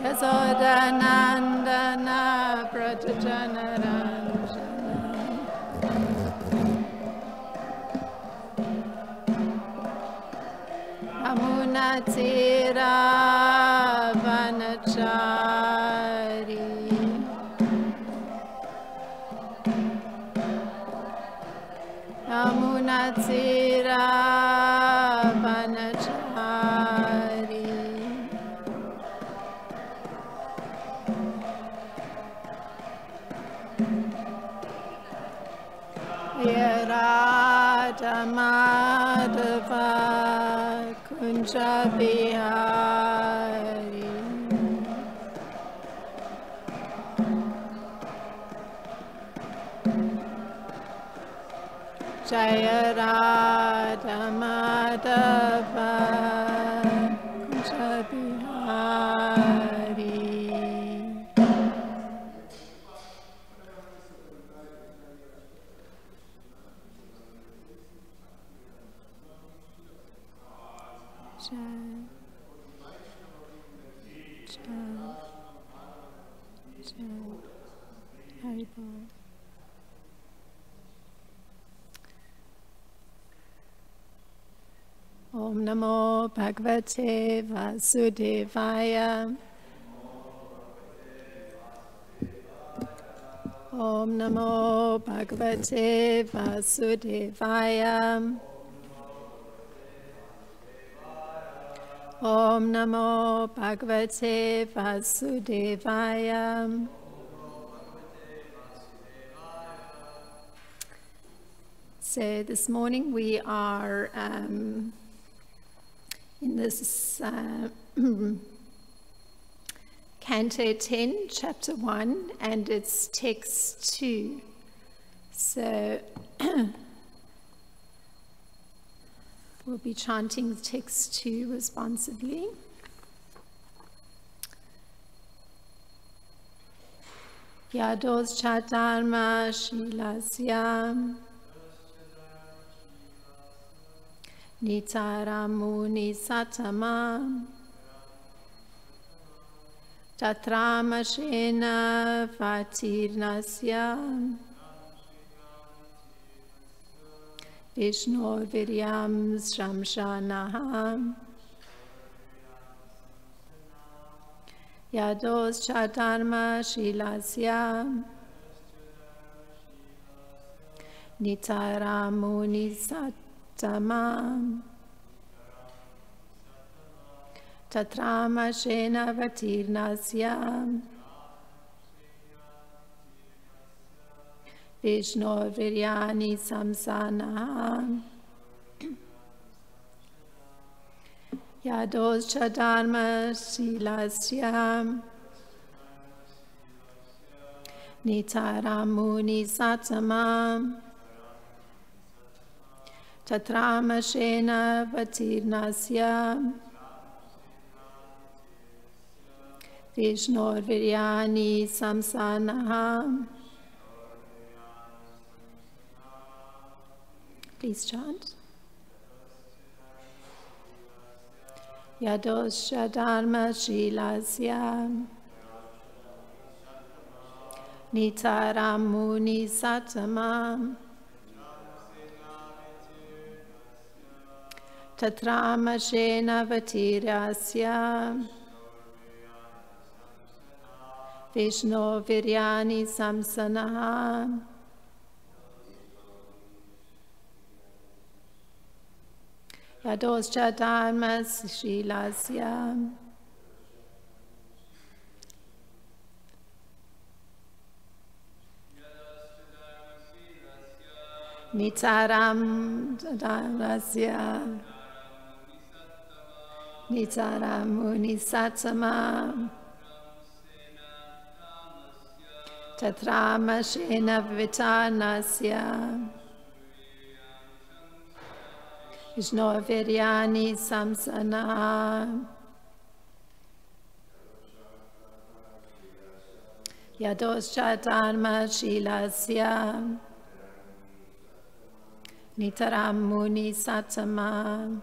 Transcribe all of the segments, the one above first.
Yasodanandana Pratajanaranjana Amunatira Vanachari Amunatira Vanachari Yarata Madhava Kunja Bihari Jayarata Madhava Kunja Bihari Om Namo Bhagavate Vasudevaya. Om Namo Bhagavate Vasudevaya. Om Namo Bhagavate Vasudevaya. So this morning we are in this Canto 10, Chapter 1, and it's Text 2. So we'll be chanting Text 2 responsively. Yados Chatarma Shilasyam Nitaramuni Satamam Tatramashena Vatirnasyam Vishnu Viryam Shamshanaham Yados Chatarma Shilasyam Nitaramuni Satamam Tatramashena Vatirnasyam Vishnu Viryani Samsanaham Yados Chadarma Shilasyam Nitaramuni Satamam Tatramashena Vatirnasyam Vishnu Viryani Samsanaham. Please chant. Yadosha Dharma Shilasya Nitaramuni Satamam Tatramashena Vatirasya Vishnu Viryani Samsanaham. Yadoscha Dharma Shilasya Nitaram Dharmasya Nitaramuni Satamam Tatramashena Vitarnasya Vishnu Viryani Samsana Yadoscha Dharma Shilasya Nitaram Muni Satama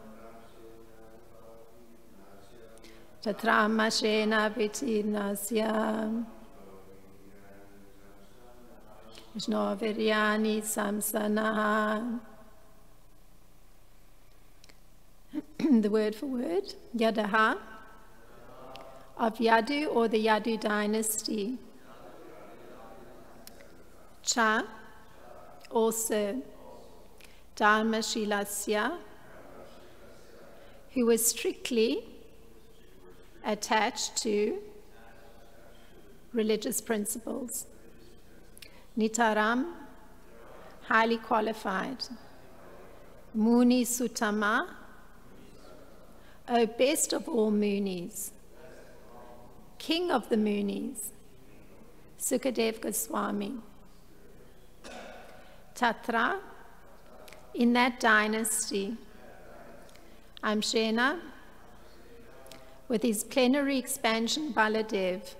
Tatra Mashena Vitirnasya Vishno Viryani Samsanaha. The word for word, Yadaha, of Yadu or the Yadu dynasty. Cha, also. Dharma Shilasya, who was strictly attached to religious principles. Nitaram, highly qualified. Muni Sutama, O best of all Munis, king of the Munis, Sukadev Goswami. Tatra, in that dynasty, Amshena, with his plenary expansion Baladev,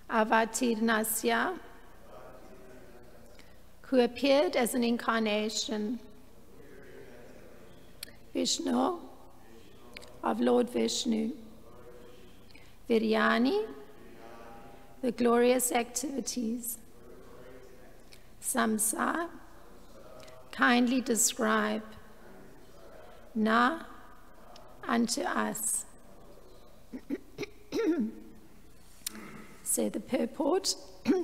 Avatirnasya, who appeared as an incarnation, Vishnu, of Lord Vishnu, Viryani, the glorious activities, Samsa, kindly describe, Na, unto us. So the purport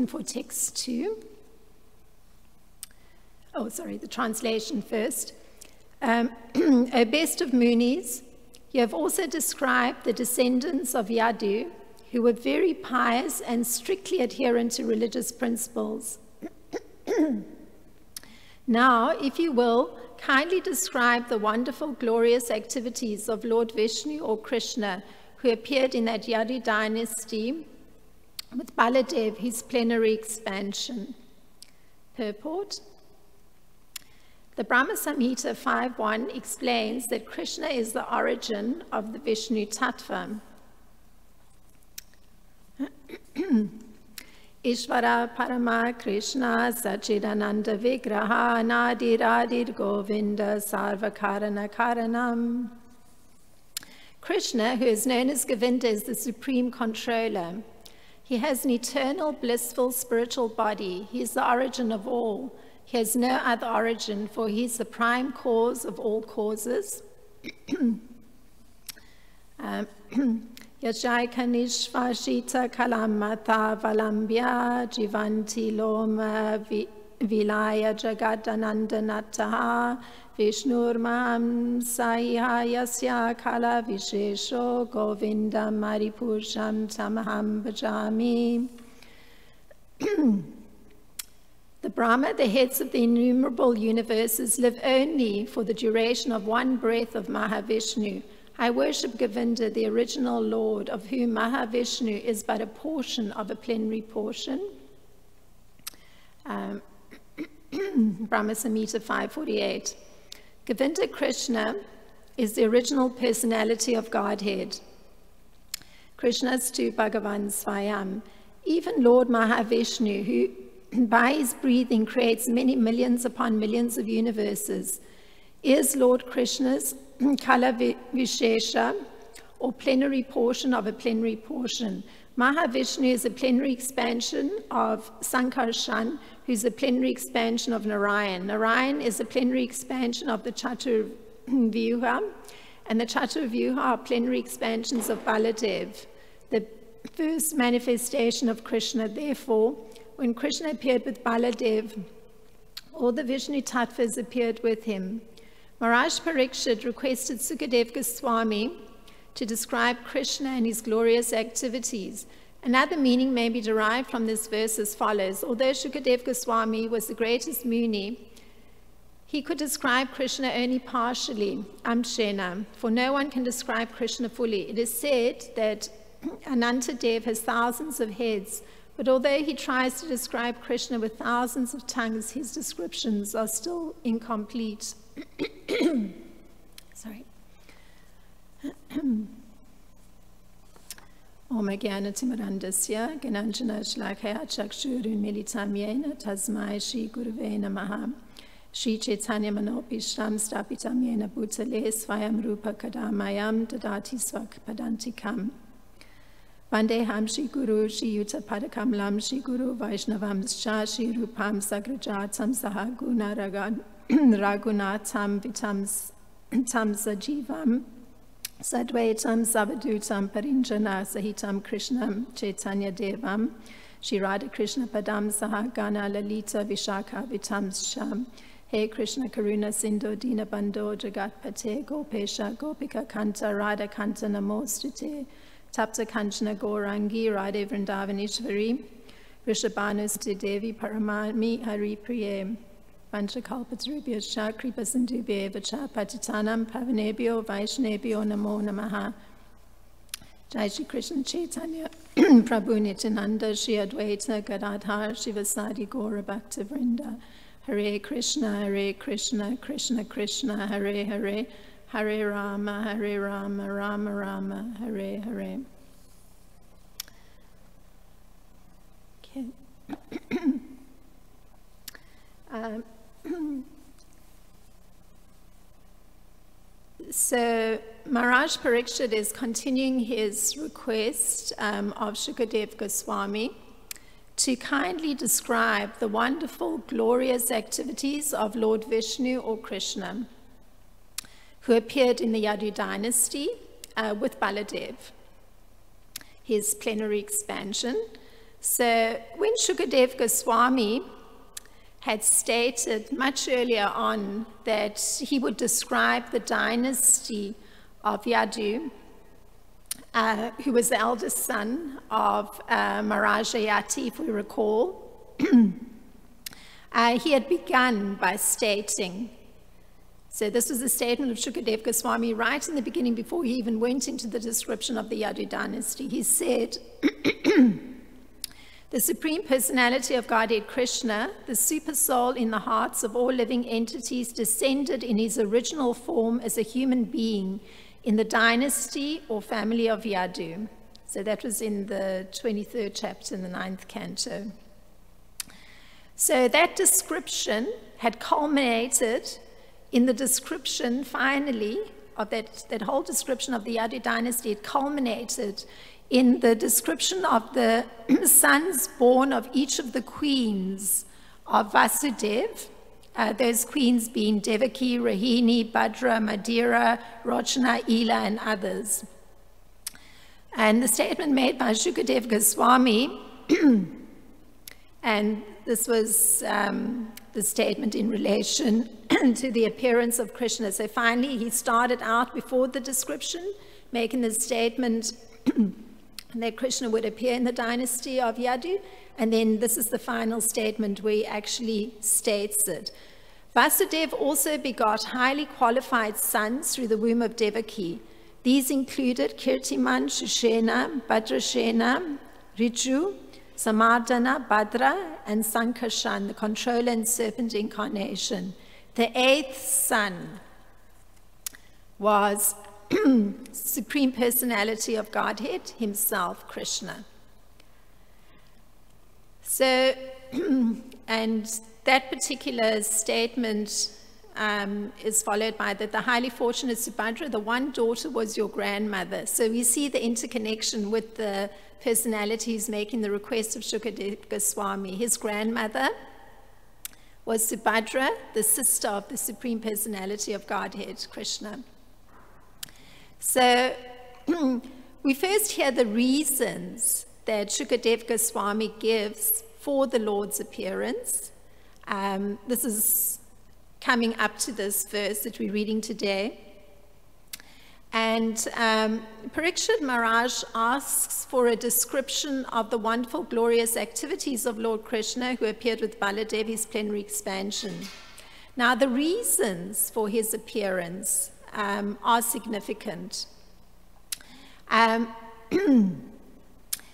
for text 2. The translation first. O best of Munis, you have also described the descendants of Yadu, who were very pious and strictly adherent to religious principles. Now, if you will, kindly describe the wonderful, glorious activities of Lord Vishnu or Krishna, who appeared in that Yadu dynasty with Baladev, his plenary expansion. Purport. The Brahma Samhita 5.1 explains that Krishna is the origin of the Vishnu Tattva. Ishvara Parama Krishna Sachidananda Vigraha Nadiradir Govinda Sarvakarana Karanam. Krishna, who is known as Govinda, is the supreme controller. He has an eternal, blissful, spiritual body. He is the origin of all. He has no other origin, for he is the prime cause of all causes. Yajaikanishvashita kalamata valambhya jivanti loma vilaya jagadanandanataha vishnurmaham saiha yasya kala vishesho govinda maripurusham tamaham bhajami. The Brahma, the heads of the innumerable universes, live only for the duration of one breath of Mahavishnu. I worship Govinda, the original Lord, of whom Mahavishnu is but a portion of a plenary portion. Brahma Samhita 5.48. Govinda Krishna is the original personality of Godhead. Krishnastu Bhagavan Svayam. Even Lord Mahavishnu, who by his breathing creates many millions upon millions of universes, is Lord Krishna's Kala Vishesha, or plenary portion of a plenary portion. Mahavishnu is a plenary expansion of Sankarshan, who's a plenary expansion of Narayan. Narayan is a plenary expansion of the Chaturvyuha, and the Chaturvyuha are plenary expansions of Baladev, the first manifestation of Krishna. Therefore, when Krishna appeared with Baladev, all the Vishnu Tattvas appeared with him. Maharaj Parikshit requested Sukadev Goswami to describe Krishna and his glorious activities. Another meaning may be derived from this verse as follows. Although Sukadev Goswami was the greatest Muni, he could describe Krishna only partially, Amshena, for no one can describe Krishna fully. It is said that Anantadev has thousands of heads, but although he tries to describe Krishna with thousands of tongues, his descriptions are still incomplete. Sorry. Om Jnanatimirandasya Gnanjana Shlakaya Chakshurunmilitam Yena Tasmai Shri Gurave Namaha. Shri Chaitanya Manopishtam Stapitam Yena Bhutale Svayam Rupa Kadamayam Dadati Svak Padantikam. Vandeham Shri Guru Shri Yuta Padakam Lam Shri Guru Vaishnavam Scha Shri Rupam Sagrajatam Saha Guna Ragunatam Vitam Sajivam Sadvaitam Savadutam Parinjana Sahitam Krishnam Chaitanya Devam Shri Radha Krishna Padam Saha Gana Lalita Vishakha Vitam Sham He Krishna Karuna Sindhu Dina Bandho Jagat Pate Gopesha Gopika Kanta Radha Kanta Namostute Tapta Kanchana Gaurangi Radhe Vrindavanishvari Rishabhanuste Devi Paramami Hari Priye Panchakalpatarubhyascha Kripa Sindhubhye Vacha Patitanam Pavanebhyo Vaishnebhyo Namo Namaha. Jai Shri Krishna Chaitanya Prabhu Nityananda Shri Advaita Gadadhar Shivasadi Gaura Bhakta Vrinda. Hare Krishna Krishna Krishna Hare Hare Hare Rama Rama Rama Hare Hare. Okay. So Maharaj Parikshit is continuing his request of Shukadev Goswami to kindly describe the wonderful, glorious activities of Lord Vishnu or Krishna, who appeared in the Yadu dynasty with Baladev, his plenary expansion. So when Shukadev Goswami had stated much earlier on that he would describe the dynasty of Yadu, who was the eldest son of Maharaja Yati, if we recall, he had begun by stating, so this was a statement of Shukadev Goswami right in the beginning before he even went into the description of the Yadu dynasty. He said, the Supreme Personality of Godhead Krishna, the super soul in the hearts of all living entities, descended in his original form as a human being in the dynasty or family of Yadu. So that was in the 23rd chapter in the 9th canto. So that description had culminated in the description, finally, of that whole description of the Yadu dynasty. It culminated in the description of the sons born of each of the queens of Vasudev, those queens being Devaki, Rohini, Bhadra, Madira, Rochana, Ila, and others. And the statement made by Shukadev Goswami, and this was the statement in relation to the appearance of Krishna. So finally, he started out before the description, making the statement that Krishna would appear in the dynasty of Yadu, and then this is the final statement where he actually states it. Vasudev also begot highly qualified sons through the womb of Devaki. These included Kirtiman, Shushena, Bhadrashena, Riju, Samardana, Bhadra, and Sankarshan, the controller and serpent incarnation. The 8th son was Supreme Personality of Godhead himself, Krishna. So, and that particular statement is followed by that the highly fortunate Subhadra, the one daughter was your grandmother. So we see the interconnection with the personalities making the request of Shukadev Goswami. His grandmother was Subhadra, the sister of the Supreme Personality of Godhead, Krishna. So we first hear the reasons that Shukadev Goswami gives for the Lord's appearance. This is coming up to this verse that we're reading today. And Parikshit Maharaj asks for a description of the wonderful, glorious activities of Lord Krishna, who appeared with Baladevi's plenary expansion. Now, the reasons for his appearance are significant.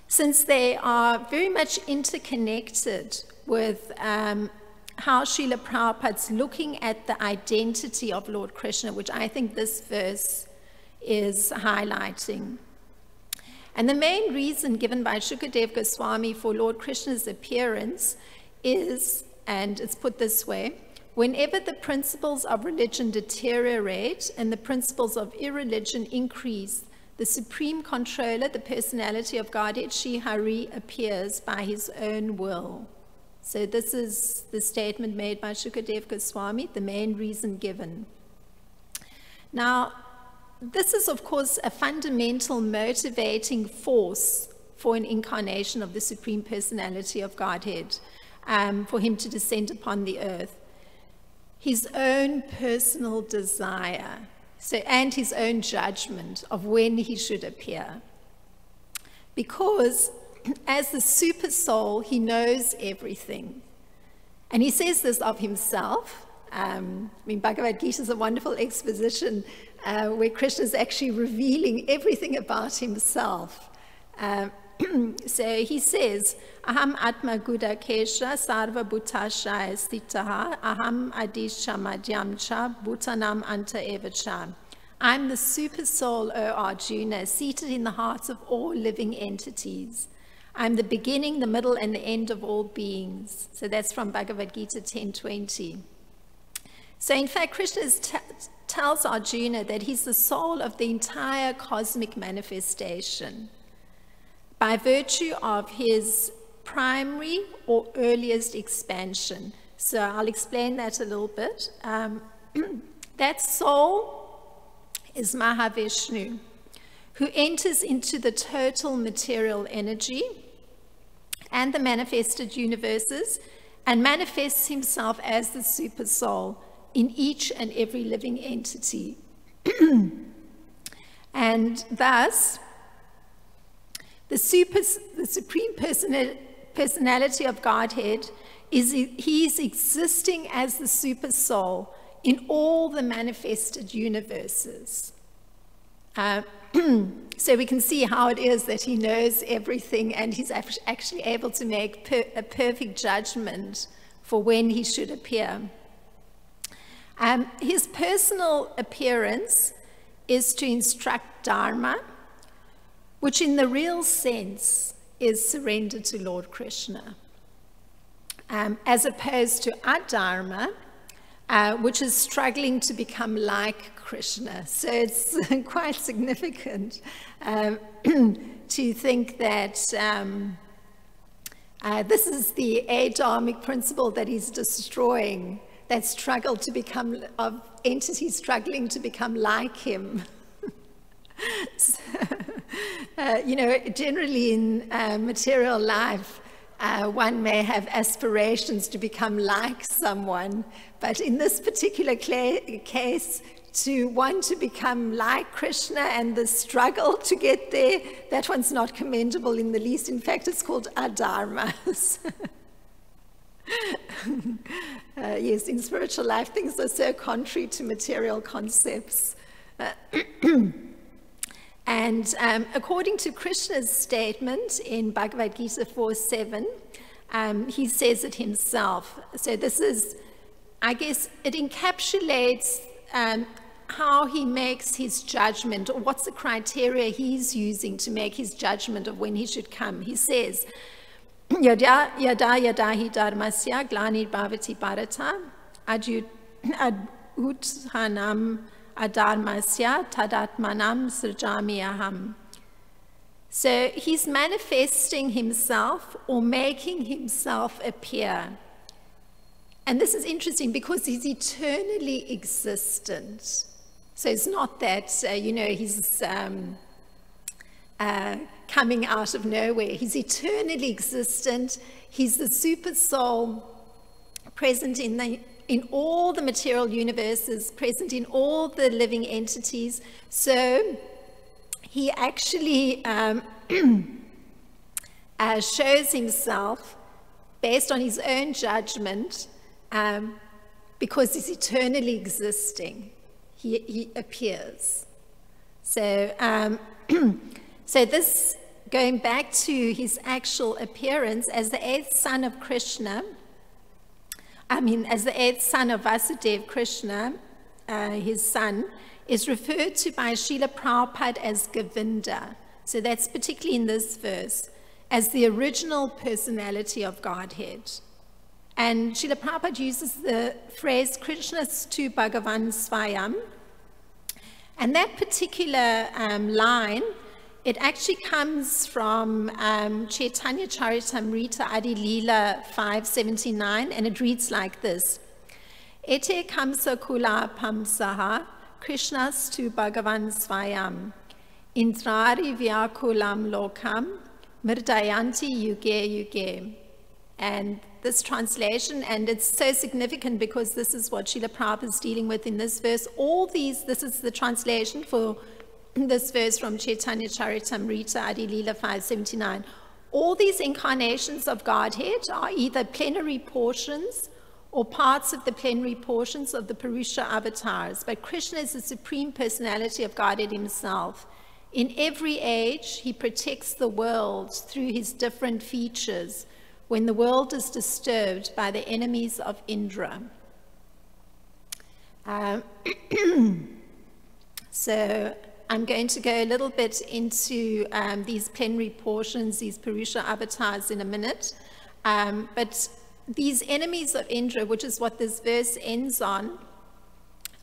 Since they are very much interconnected with how Srila Prabhupada's looking at the identity of Lord Krishna, which I think this verse is highlighting. And the main reason given by Shukadev Goswami for Lord Krishna's appearance is, and it's put this way, whenever the principles of religion deteriorate and the principles of irreligion increase, the supreme controller, the personality of Godhead, Shri Hari, appears by his own will. So this is the statement made by Shukadev Goswami, the main reason given. Now, this is, of course, a fundamental motivating force for an incarnation of the Supreme Personality of Godhead, for him to descend upon the earth. His own personal desire, and his own judgment of when he should appear. Because as the super soul, he knows everything. And he says this of himself. Bhagavad Gita is a wonderful exposition where Krishna is actually revealing everything about himself. So he says, Aham Atma Guda Kesha Sarva Bhutasha Stitaha Aham Adisha Madhyamcha Bhutanam Anta Evacha. I'm the super soul, O Arjuna, seated in the hearts of all living entities. I'm the beginning, the middle, and the end of all beings. So that's from Bhagavad Gita 10:20. So in fact, Krishna tells Arjuna that he's the soul of the entire cosmic manifestation by virtue of his primary or earliest expansion. So I'll explain that a little bit. That soul is Mahavishnu, who enters into the total material energy and the manifested universes and manifests himself as the super soul in each and every living entity. And thus, the Supreme Personality of Godhead he's existing as the super soul in all the manifested universes. So we can see how it is that he knows everything, and he's actually able to make a perfect judgment for when he should appear. His personal appearance is to instruct Dharma, which in the real sense is surrender to Lord Krishna, as opposed to Adharma, which is struggling to become like Krishna. So it's quite significant to think that this is the adharmic principle that he's destroying, that struggle to become, of entities struggling to become like him. So, generally in material life, one may have aspirations to become like someone, but in this particular case, to want to become like Krishna and the struggle to get there, that one's not commendable in the least. In fact, it's called adharma. Yes, in spiritual life, things are so contrary to material concepts. And according to Krishna's statement in Bhagavad Gita 4:7, he says it himself. So this is, I guess, it encapsulates how he makes his judgment, or what's the criteria he's using to make his judgment of when he should come. He says, Yada hi dharmasya glanir bhavati bharata aduthanam adharmasya tadatmanam srjami aham. So he's manifesting himself or making himself appear. And this is interesting because he's eternally existent. So it's not that, he's coming out of nowhere. He's eternally existent. He's the super soul present in all the material universes, present in all the living entities. So he actually shows himself based on his own judgment, because he's eternally existing. He appears. So, so this, going back to his actual appearance as the 8th son of Krishna, as the 8th son of Vasudeva Krishna, his son, is referred to by Srila Prabhupada as Govinda. So that's particularly in this verse, as the original personality of Godhead. And Srila Prabhupada uses the phrase Krishnastu Bhagavan Svayam. And that particular line, it actually comes from Chaitanya Charitamrita Adi Leela 579, and it reads like this. Ete kamsa kula pamsaha Krishnastu Bhagavan Svayam Indrari vyakulam lokam mirdayanti yuge yuge. And this translation, and it's so significant because this is what Srila Prabhupada is dealing with in this verse. This is the translation for this verse from Chaitanya Charitamrita Adi Leela 579. All these incarnations of Godhead are either plenary portions or parts of the plenary portions of the Purusha avatars. But Krishna is the Supreme Personality of Godhead himself. In every age, he protects the world through his different features when the world is disturbed by the enemies of Indra. So I'm going to go a little bit into these plenary portions, these Purusha avatars in a minute. But these enemies of Indra, which is what this verse ends on,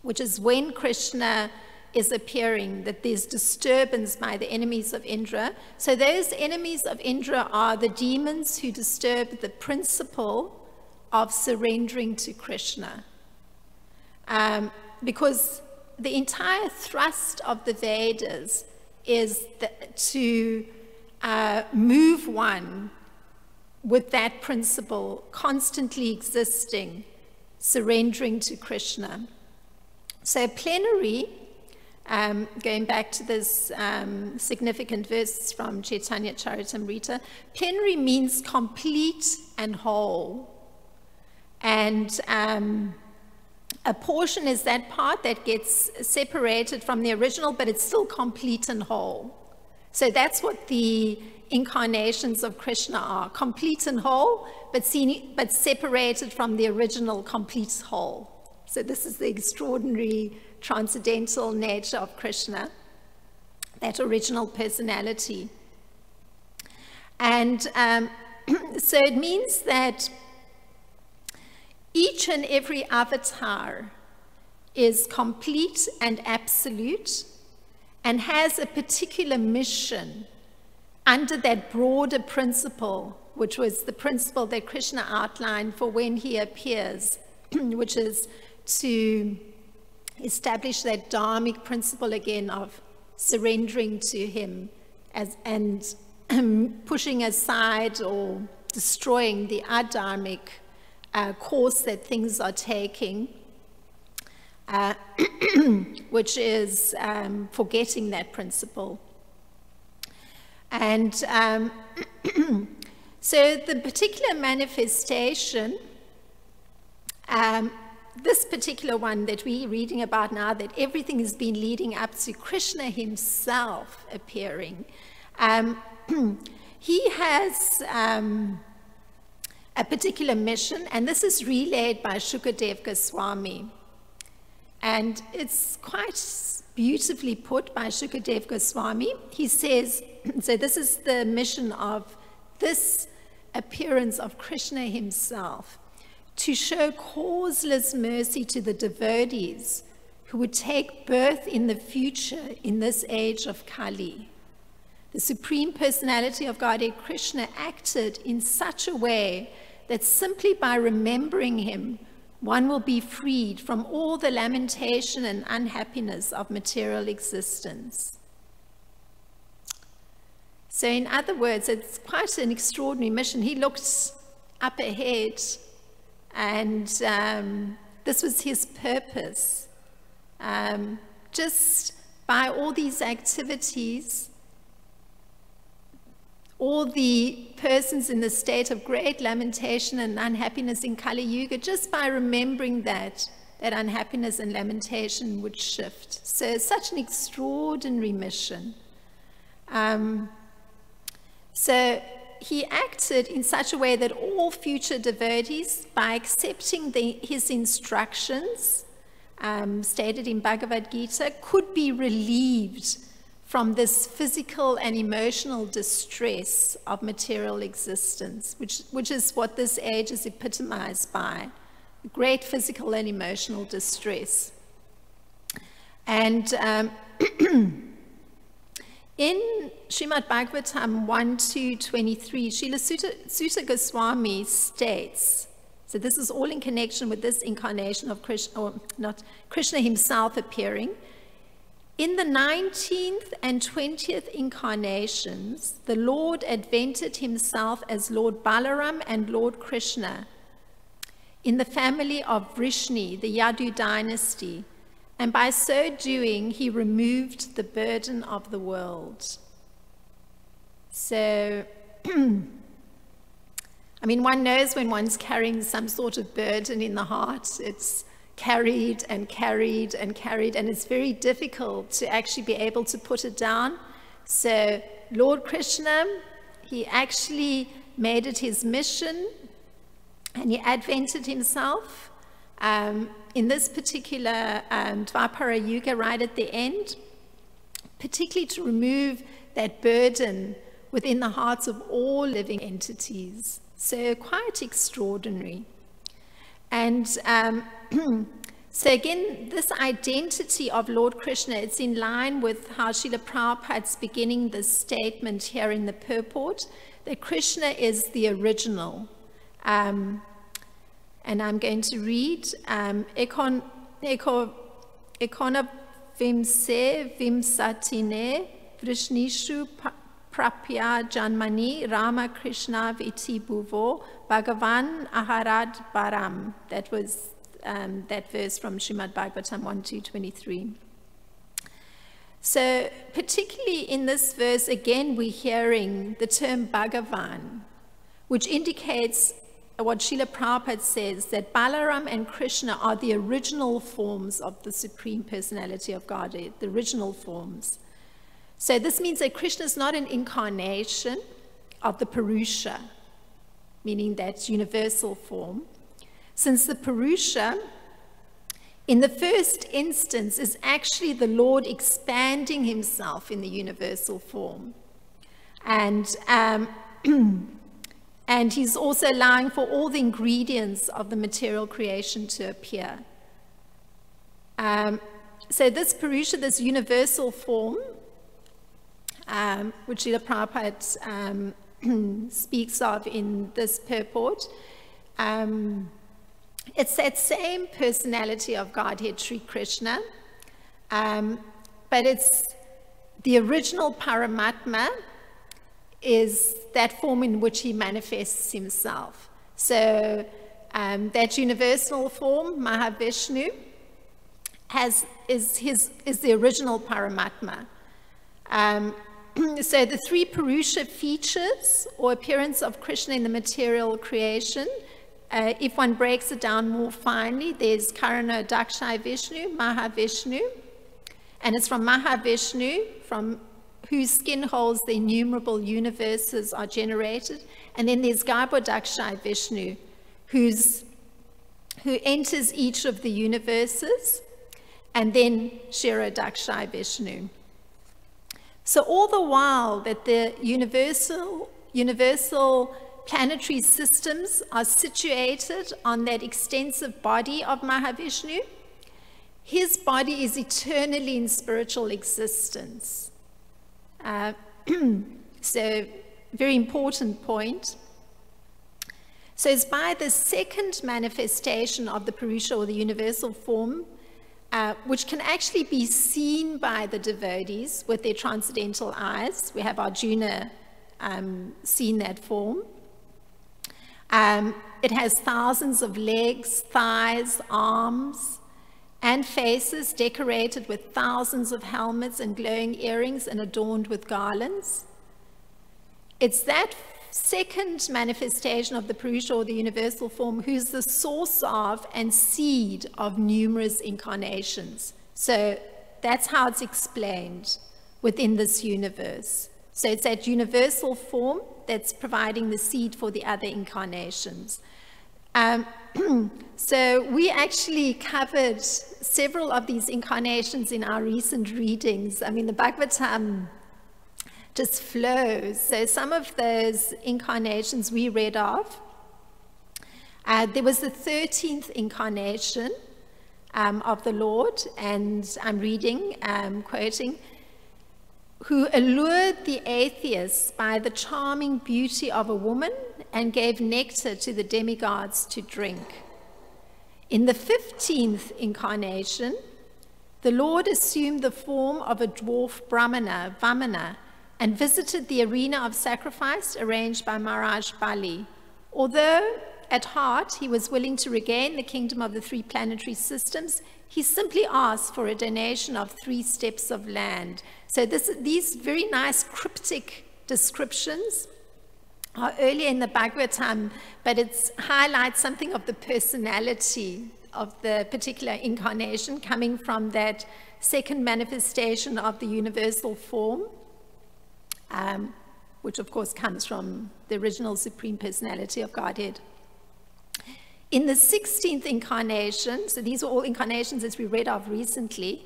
which is when Krishna is appearing, that there's disturbance by the enemies of Indra. So those enemies of Indra are the demons who disturb the principle of surrendering to Krishna. Because the entire thrust of the Vedas is to move one with that principle constantly existing, surrendering to Krishna. So plenary, going back to this significant verse from Chaitanya Charitamrita, plenary means complete and whole. And a portion is that part that gets separated from the original, but it's still complete and whole. So that's what the incarnations of Krishna are, complete and whole, but separated from the original complete whole. So this is the extraordinary transcendental nature of Krishna, that original personality. And so it means that each and every avatar is complete and absolute and has a particular mission under that broader principle, which was the principle that Krishna outlined for when he appears, which is to establish that dharmic principle again of surrendering to him and pushing aside or destroying the adharmic course that things are taking, which is forgetting that principle. And so the particular manifestation, this particular one that we're reading about now, that everything has been leading up to Krishna himself appearing, he has a particular mission, and this is relayed by Shukadev Goswami. And it's quite beautifully put by Shukadev Goswami. He says, so this is the mission of this appearance of Krishna himself, to show causeless mercy to the devotees who would take birth in the future in this age of Kali. The Supreme Personality of Godhead Krishna acted in such a way that simply by remembering him, one will be freed from all the lamentation and unhappiness of material existence. So in other words, it's quite an extraordinary mission. He looked up ahead, and this was his purpose. Just by all these activities, all the persons in the state of great lamentation and unhappiness in Kali Yuga, just by remembering that unhappiness and lamentation would shift. So such an extraordinary mission. So he acted in such a way that all future devotees, by accepting his instructions, stated in Bhagavad Gita, could be relieved from this physical and emotional distress of material existence, which is what this age is epitomized by, great physical and emotional distress. And in Srimad-Bhagavatam 1.2.23, Srila Sutta Goswami states, so this is all in connection with this incarnation of Krishna, or not Krishna himself appearing. In the 19th and 20th incarnations, the Lord advented himself as Lord Balaram and Lord Krishna in the family of Vrishni, the Yadu dynasty, and by so doing, he removed the burden of the world. So, I mean, one knows when one's carrying some sort of burden in the heart, it's carried and carried and carried, and it's very difficult to actually be able to put it down. So Lord Krishna, he actually made it his mission, and he advented himself in this particular Dvapara Yuga right at the end, particularly to remove that burden within the hearts of all living entities. So quite extraordinary. And so again, this identity of Lord Krishna, it's in line with how Srila Prabhupada's beginning this statement here in the purport, that Krishna is the original. And I'm going to read, Ekona vimse vimsatine vrishnishu prapya janmani Rama Krishna viti bhuvo Bhagavan aharad baram. That was that verse from Srimad-Bhagavatam 1.2.23. So particularly in this verse, again, we're hearing the term Bhagavan, which indicates what Srila Prabhupada says, that Balaram and Krishna are the original forms of the Supreme Personality of Godhead, the original forms. So this means that Krishna is not an incarnation of the Purusha, meaning that universal form, since the Purusha, in the first instance, is actually the Lord expanding himself in the universal form. And and he's also allowing for all the ingredients of the material creation to appear. So this Purusha, this universal form, which Srila Prabhupada speaks of in this purport, it's that same personality of Godhead, Sri Krishna, but it's the original Paramatma is that form in which he manifests himself. So that universal form, Mahavishnu, is the original Paramatma. So the three Purusha features or appearance of Krishna in the material creation, if one breaks it down more finely, there's Karana Dakshai Vishnu, Mahavishnu, and it's from Mahavishnu, from whose skin holes the innumerable universes are generated. And then there's Garbhodakshai Vishnu, who enters each of the universes, and then Kshirodakshai Vishnu. So all the while that the universal planetary systems are situated on that extensive body of Mahavishnu, his body is eternally in spiritual existence. So, very important point. So it's by the second manifestation of the Purusha, or the universal form, which can actually be seen by the devotees with their transcendental eyes. We have Arjuna seen that form. It has thousands of legs, thighs, arms, and faces decorated with thousands of helmets and glowing earrings and adorned with garlands. It's that second manifestation of the Purusha, or the universal form, who's the source of and seed of numerous incarnations. So that's how it's explained within this universe. So it's that universal form that's providing the seed for the other incarnations. So we actually covered several of these incarnations in our recent readings. I mean, the Bhagavatam just flows. So some of those incarnations we read of. There was the 13th incarnation of the Lord, and I'm reading, quoting, who allured the atheists by the charming beauty of a woman and gave nectar to the demigods to drink. In the 15th incarnation, the Lord assumed the form of a dwarf Brahmana, Vamana, and visited the arena of sacrifice arranged by Maharaj Bali. Although at heart he was willing to regain the kingdom of the 3 planetary systems, he simply asked for a donation of 3 steps of land. So these very nice cryptic descriptions are earlier in the Bhagavatam, but it highlights something of the personality of the particular incarnation coming from that second manifestation of the universal form, which of course comes from the original Supreme Personality of Godhead. In the 16th incarnation, so these are all incarnations as we read of recently,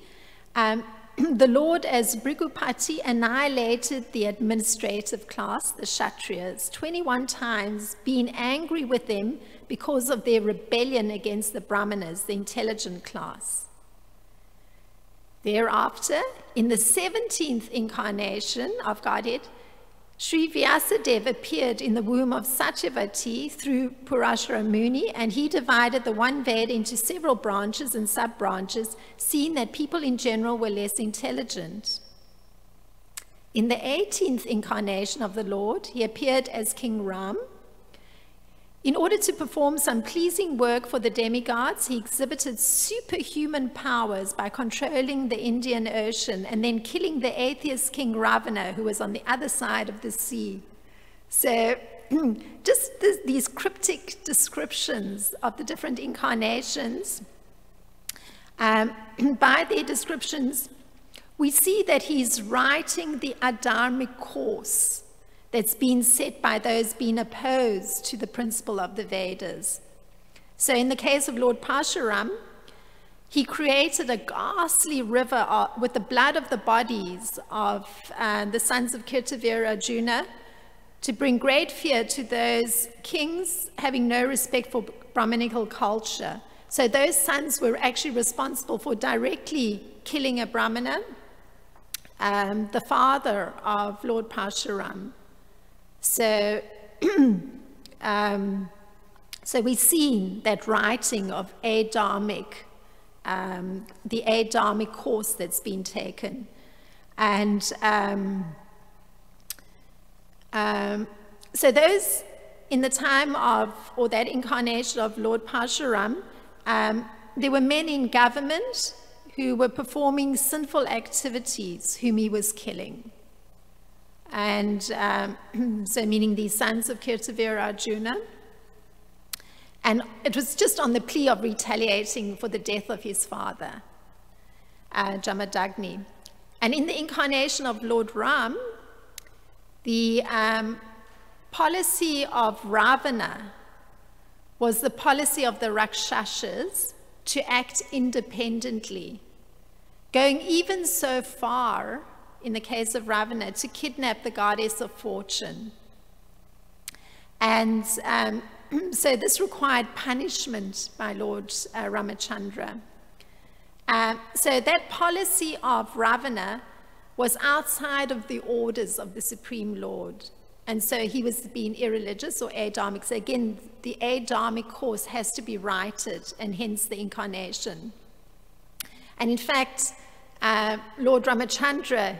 the Lord as Bhrigupati annihilated the administrative class, the Kshatriyas, 21 times, being angry with them because of their rebellion against the Brahmanas, the intelligent class. Thereafter, in the 17th incarnation of Godhead, Sri Vyasadeva appeared in the womb of Satyavati through Purashara Muni, and he divided the one Veda into several branches and sub-branches, seeing that people in general were less intelligent. In the 18th incarnation of the Lord, he appeared as King Ram. In order to perform some pleasing work for the demigods, he exhibited superhuman powers by controlling the Indian Ocean and then killing the atheist King Ravana, who was on the other side of the sea. So just these cryptic descriptions of the different incarnations, by their descriptions, we see that he's writing the adharmic course that's been set by those being opposed to the principle of the Vedas. So in the case of Lord Parshuram, he created a ghastly river with the blood of the bodies of the sons of Kirtavir Arjuna to bring great fear to those kings having no respect for Brahminical culture. So those sons were actually responsible for directly killing a Brahmana, the father of Lord Parshuram. So, so we've seen that writing of Adharmic, the Adharmic course that's been taken. And so those in the time of, or that incarnation of Lord Parshuram, there were men in government who were performing sinful activities whom he was killing. And so meaning these sons of Kirtavir Arjuna. And it was just on the plea of retaliating for the death of his father, Jamadagni. And in the incarnation of Lord Ram, the policy of Ravana was the policy of the Rakshasas to act independently, going even so far in the case of Ravana, to kidnap the goddess of fortune. And so this required punishment by Lord Ramachandra. So that policy of Ravana was outside of the orders of the Supreme Lord. And so he was being irreligious or adharmic. So again, the adharmic course has to be righted, and hence the incarnation. And in fact, Lord Ramachandra,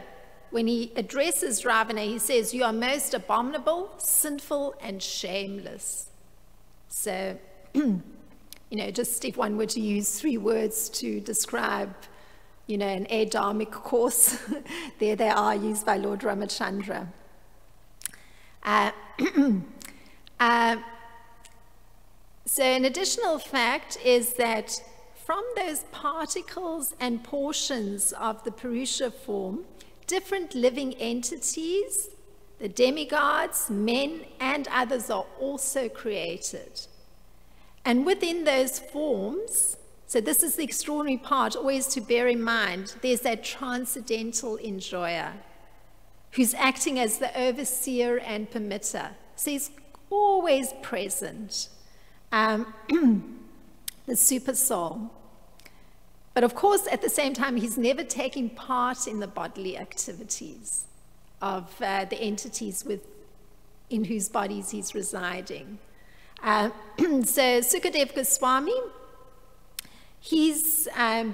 when he addresses Ravana, he says, "You are most abominable, sinful, and shameless." So, you know, just if one were to use 3 words to describe, you know, an adharmic course, there they are used by Lord Ramachandra. So an additional fact is that from those particles and portions of the Purusha form, different living entities, the demigods, men, and others are also created. And within those forms, so this is the extraordinary part, always to bear in mind, there's that transcendental enjoyer who's acting as the overseer and permitter. So he's always present, the super soul. But of course, at the same time, he's never taking part in the bodily activities of the entities in whose bodies he's residing. So Sukadeva Goswami, he's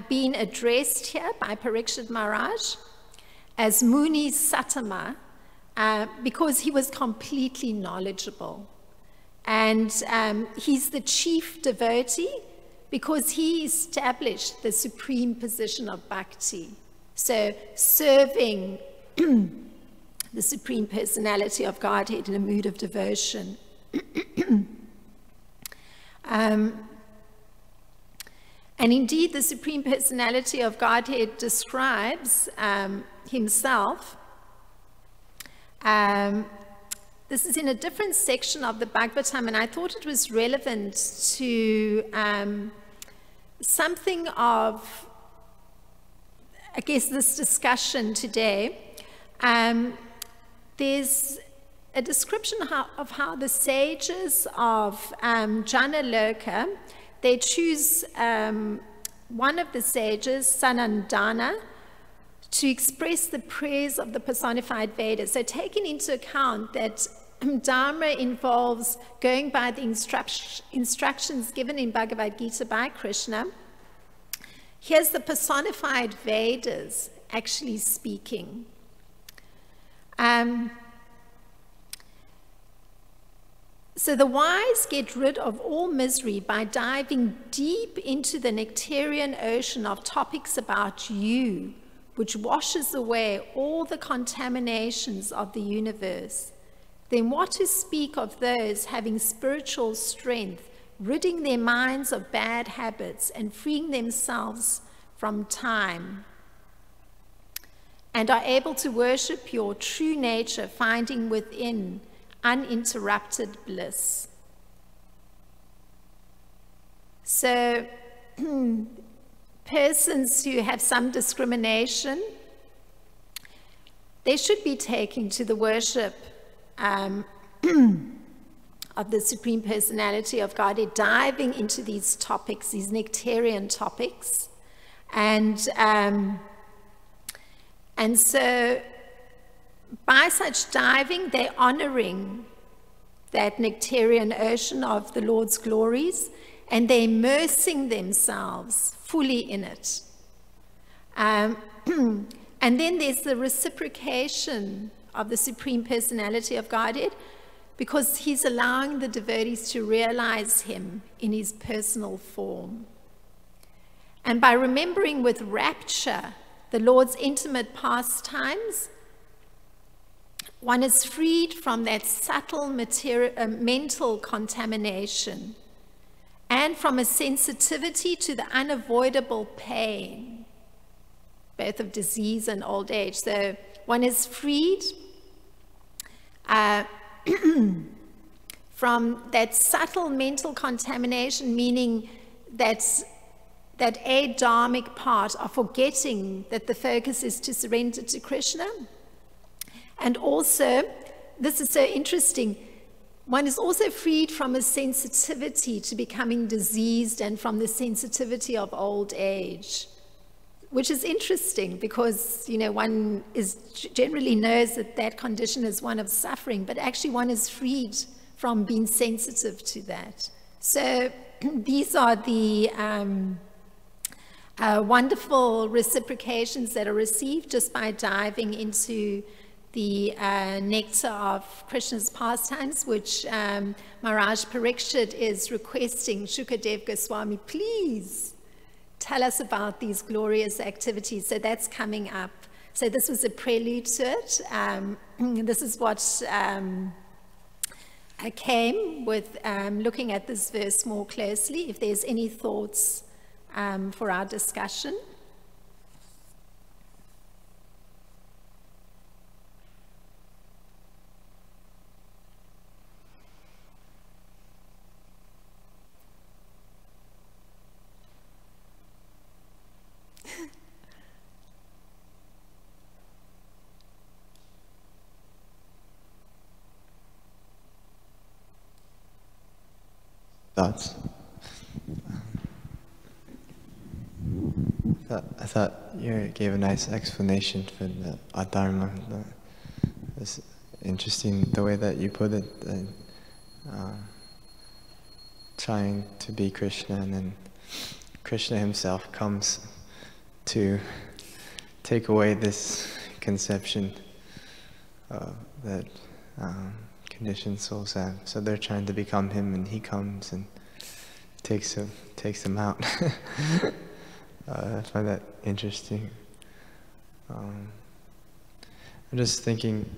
been addressed here by Parikshit Maharaj as Muni Satama because he was completely knowledgeable. And he's the chief devotee because he established the supreme position of bhakti. So serving the Supreme Personality of Godhead in a mood of devotion. And indeed, the Supreme Personality of Godhead describes himself. This is in a different section of the Bhagavatam, and I thought it was relevant to something of, I guess, this discussion today. There's a description of how the sages of Janaloka, they choose one of the sages, Sanandana, to express the prayers of the personified Vedas. So taking into account that Dharma involves going by the instructions given in Bhagavad Gita by Krishna, here's the personified Vedas actually speaking. So the wise get rid of all misery by diving deep into the nectarian ocean of topics about you, which washes away all the contaminations of the universe. Then what to speak of those having spiritual strength, ridding their minds of bad habits and freeing themselves from time, and are able to worship your true nature, finding within uninterrupted bliss. So persons who have some discrimination, they should be taken to the worship of the Supreme Personality of Godhead, diving into these topics, these nectarian topics. And so by such diving, they're honoring that nectarian ocean of the Lord's glories, and they're immersing themselves fully in it. And then there's the reciprocation of the Supreme Personality of Godhead, because he's allowing the devotees to realize him in his personal form. And by remembering with rapture the Lord's intimate pastimes, one is freed from that subtle mental contamination and from a sensitivity to the unavoidable pain, both of disease and old age. So one is freed from that subtle mental contamination, meaning that adharmic part of forgetting that the focus is to surrender to Krishna. And also, this is so interesting, one is also freed from a sensitivity to becoming diseased and from the sensitivity of old age, which is interesting because, you know, one generally knows that that condition is one of suffering, but actually one is freed from being sensitive to that. So these are the wonderful reciprocations that are received just by diving into the nectar of Krishna's pastimes, which Maharaj Parikshit is requesting Shukadev Goswami, please tell us about these glorious activities. So that's coming up. So this was a prelude to it. This is what came with looking at this verse more closely. If there's any thoughts for our discussion. thoughts. I thought you gave a nice explanation for the adharma. It's interesting the way that you put it, trying to be Krishna, and then Krishna himself comes to take away this conception that conditioned souls have. So they're trying to become him, and he comes and takes them out. I find that interesting. I'm just thinking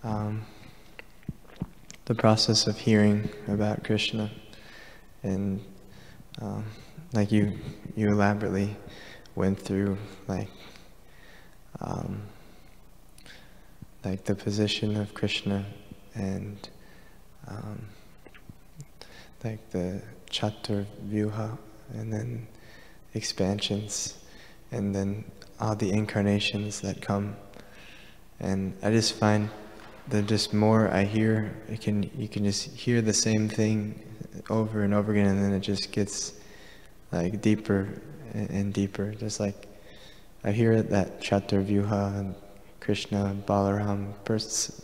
the process of hearing about Krishna, and like you elaborately went through, like the position of Krishna, and like the Chaturvyuha, and then expansions, and then all the incarnations that come. And I just find that just more I hear, you can just hear the same thing over and over again, and then it just gets like deeper and deeper. Just like I hear that Chaturvyuha and Krishna, Balaram,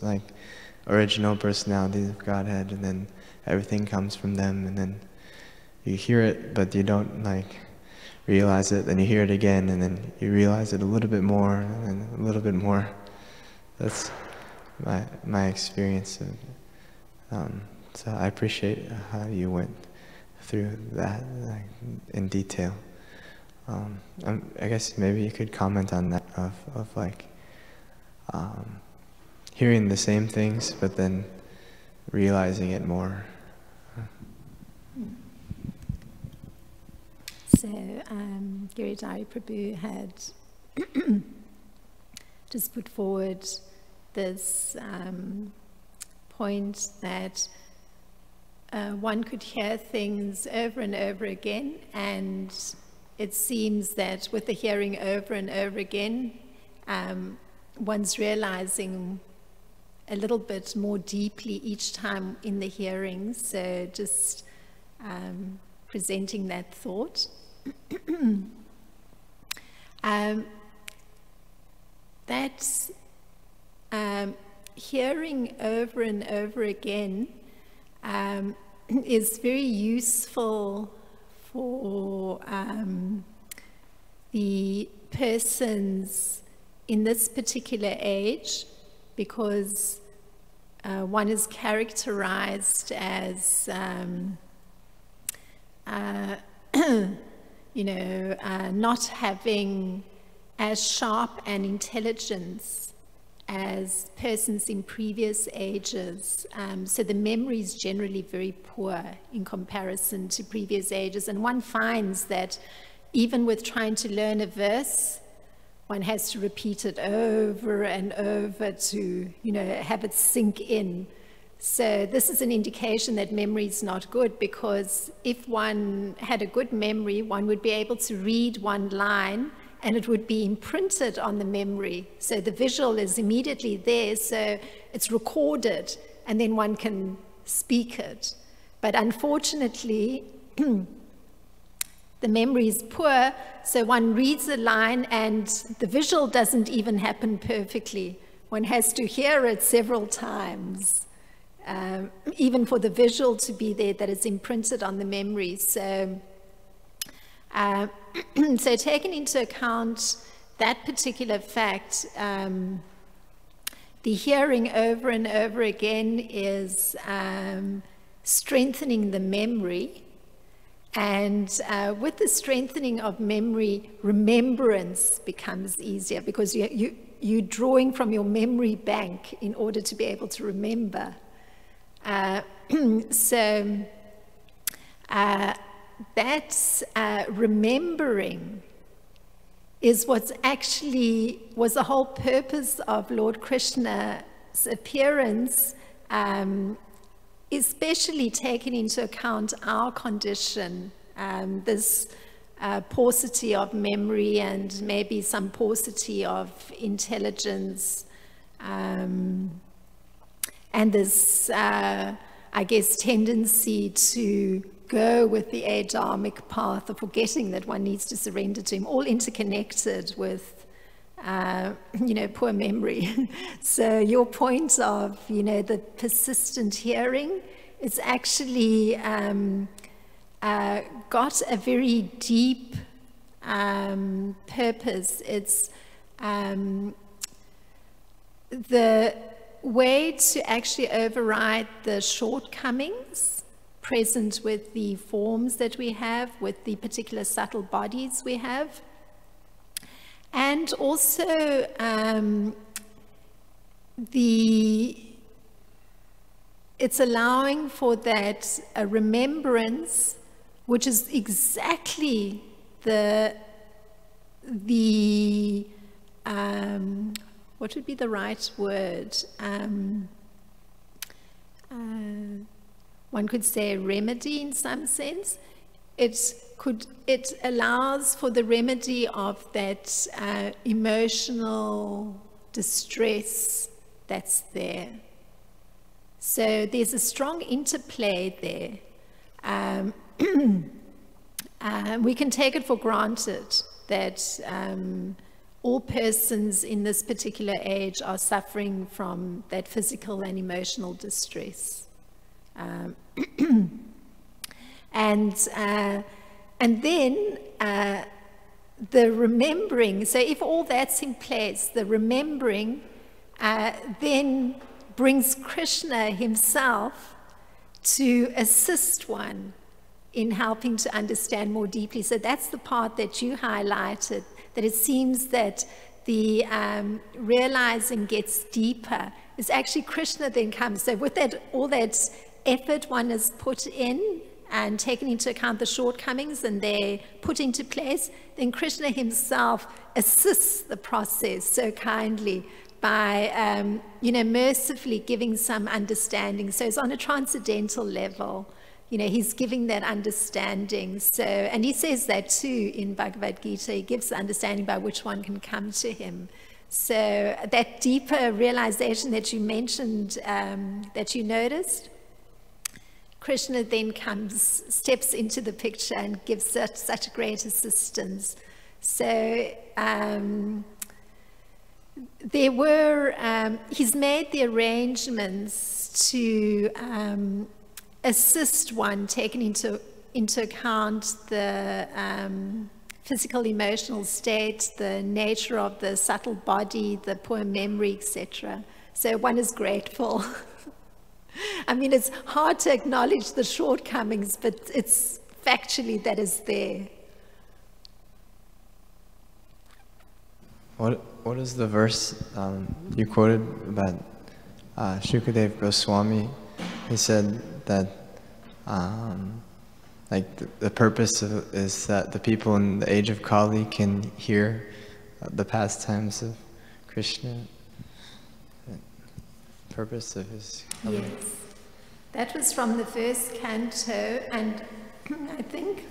like original personalities of Godhead, and then everything comes from them, and then you hear it, but you don't like realize it, then you hear it again, and then you realize it a little bit more, and then a little bit more. That's my experience of it. So I appreciate how you went through that, like, in detail. I guess maybe you could comment on that, of like hearing the same things, but then realizing it more. So Giridhari Prabhu had just put forward this point that one could hear things over and over again, and it seems that with the hearing over and over again, one's realizing a little bit more deeply each time in the hearing. So just presenting that thought. That's hearing over and over again is very useful for the persons in this particular age, because one is characterized as not having as sharp an intelligence as persons in previous ages. So the memory is generally very poor in comparison to previous ages. And one finds that even with trying to learn a verse, one has to repeat it over and over to, have it sink in. So this is an indication that memory is not good, because if one had a good memory, one would be able to read one line and it would be imprinted on the memory. So the visual is immediately there, so it's recorded, and then one can speak it. But unfortunately, the memory is poor, so one reads a line and the visual doesn't even happen perfectly. One has to hear it several times, even for the visual to be there, that it's imprinted on the memory. So, so taking into account that particular fact, the hearing over and over again is strengthening the memory. And with the strengthening of memory, remembrance becomes easier, because you're drawing from your memory bank in order to be able to remember. So that's remembering is what's actually was the whole purpose of Lord Krishna's appearance, especially taking into account our condition, this paucity of memory and maybe some paucity of intelligence, and this, I guess, tendency to go with the Adamic path of forgetting that one needs to surrender to him, all interconnected with, poor memory. So your point of, the persistent hearing, it's actually got a very deep purpose. It's the way to actually override the shortcomings present with the forms that we have, with the particular subtle bodies we have. And also it's allowing for that remembrance, which is exactly what would be the right word? One could say a remedy in some sense. It allows for the remedy of that emotional distress that's there. So there's a strong interplay there. We can take it for granted that all persons in this particular age are suffering from that physical and emotional distress. And then the remembering, so if all that's in place, the remembering then brings Krishna himself to assist one in helping to understand more deeply. So that's the part that you highlighted, that it seems that the realizing gets deeper. It's actually Krishna then comes. So with that, all that effort one has put in and taken into account the shortcomings and they're put into place, then Krishna himself assists the process so kindly by, mercifully giving some understanding. So it's on a transcendental level. He's giving that understanding. So, and he says that too in Bhagavad Gita. He gives the understanding by which one can come to him. So that deeper realization that you mentioned, that you noticed, Krishna then steps into the picture and gives such great assistance. So he's made the arrangements to assist one, taking into account the physical, emotional state, the nature of the subtle body, the poor memory, etc. So one is grateful. I mean, it's hard to acknowledge the shortcomings, but it's factually that is there. What is the verse you quoted about Shukadeva Goswami? He said that the purpose is that the people in the age of Kali can hear the pastimes of Krishna. The purpose of his coming. Yes, that was from the first canto, and I think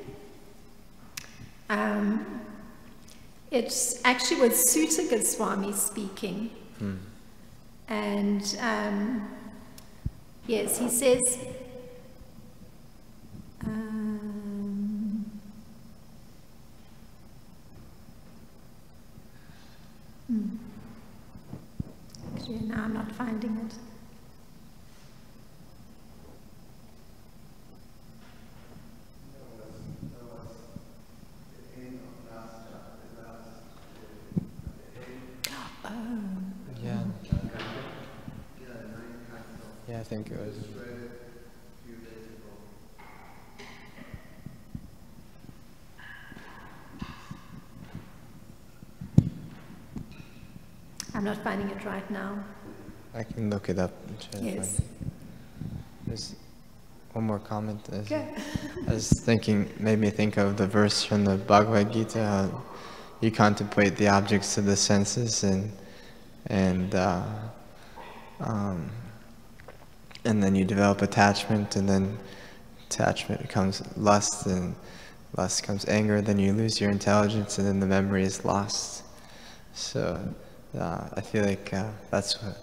it actually was Sutta Goswami speaking. And yes, he says, actually now I'm not finding it. Yeah, I think it was. I'm not finding it right now. I can look it up and try to Yes. find it. There's one more comment. Okay. I was thinking, made me think of the verse from the Bhagavad Gita, how you contemplate the objects of the senses and then you develop attachment, and then attachment becomes lust, and lust becomes anger, then you lose your intelligence, and then the memory is lost. So I feel like that's what,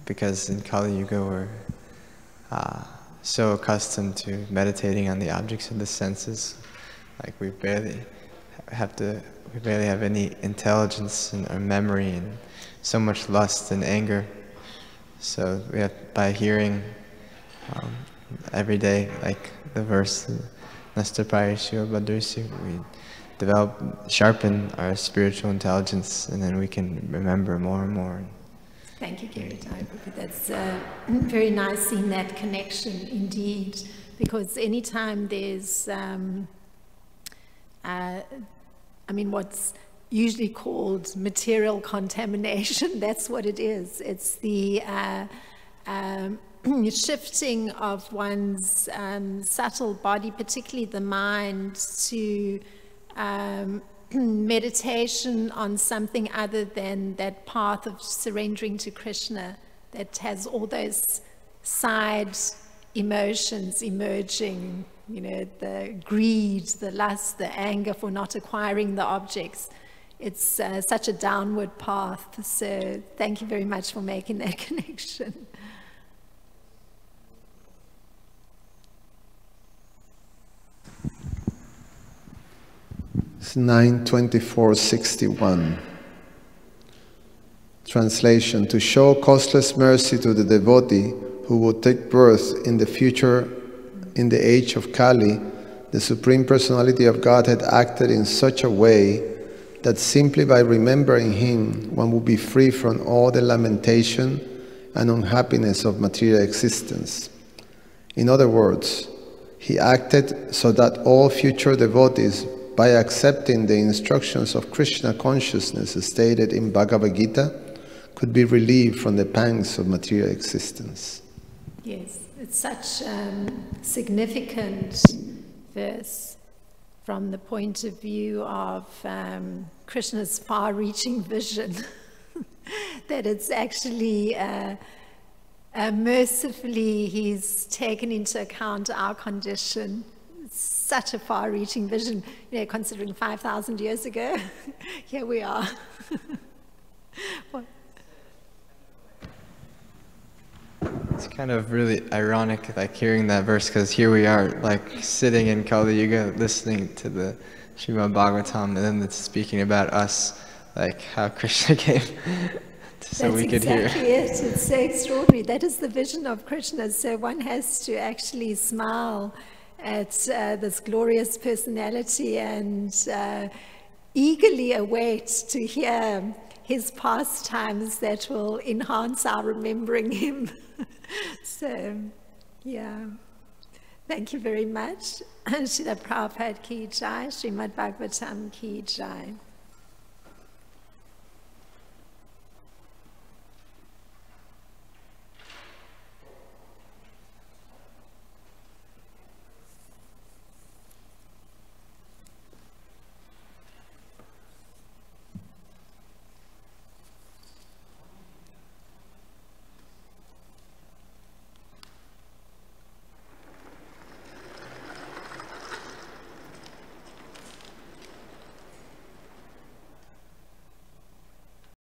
because in Kali Yuga we're so accustomed to meditating on the objects of the senses, like we barely have any intelligence or memory, and so much lust and anger. So we have, by hearing every day, like the verse, Nastapayasya Badursi, we sharpen our spiritual intelligence, and then we can remember more and more. Thank you, Giritai. That's very nice seeing that connection indeed, because anytime there's, what's usually called material contamination, that's what it is. It's the shifting of one's subtle body, particularly the mind, to meditation on something other than that path of surrendering to Krishna that has all those side emotions emerging, the greed, the lust, the anger for not acquiring the objects. It's such a downward path. So thank you very much for making that connection. It's 9:24:61. Translation: to show costless mercy to the devotee who would take birth in the future in the age of Kali, the Supreme Personality of Godhead acted in such a way that simply by remembering Him, one would be free from all the lamentation and unhappiness of material existence. In other words, He acted so that all future devotees, by accepting the instructions of Krishna consciousness stated in Bhagavad Gita, could be relieved from the pangs of material existence. Yes, it's such a significant verse from the point of view of Krishna's far-reaching vision, that it's actually mercifully He's taken into account our condition. Such a far-reaching vision, considering 5,000 years ago. Here we are. It's kind of really ironic, like hearing that verse, because here we are, like sitting in Kali Yuga, listening to the Srimad-Bhagavatam, and then it's speaking about us, like how Krishna came, so we could hear. That's exactly it. It's so extraordinary. That is the vision of Krishna. So one has to actually smile at this glorious personality and eagerly await to hear His pastimes that will enhance our remembering Him. So, yeah. Thank you very much. Srila Prabhupada ki jai, Srimad-Bhagavatam ki jai.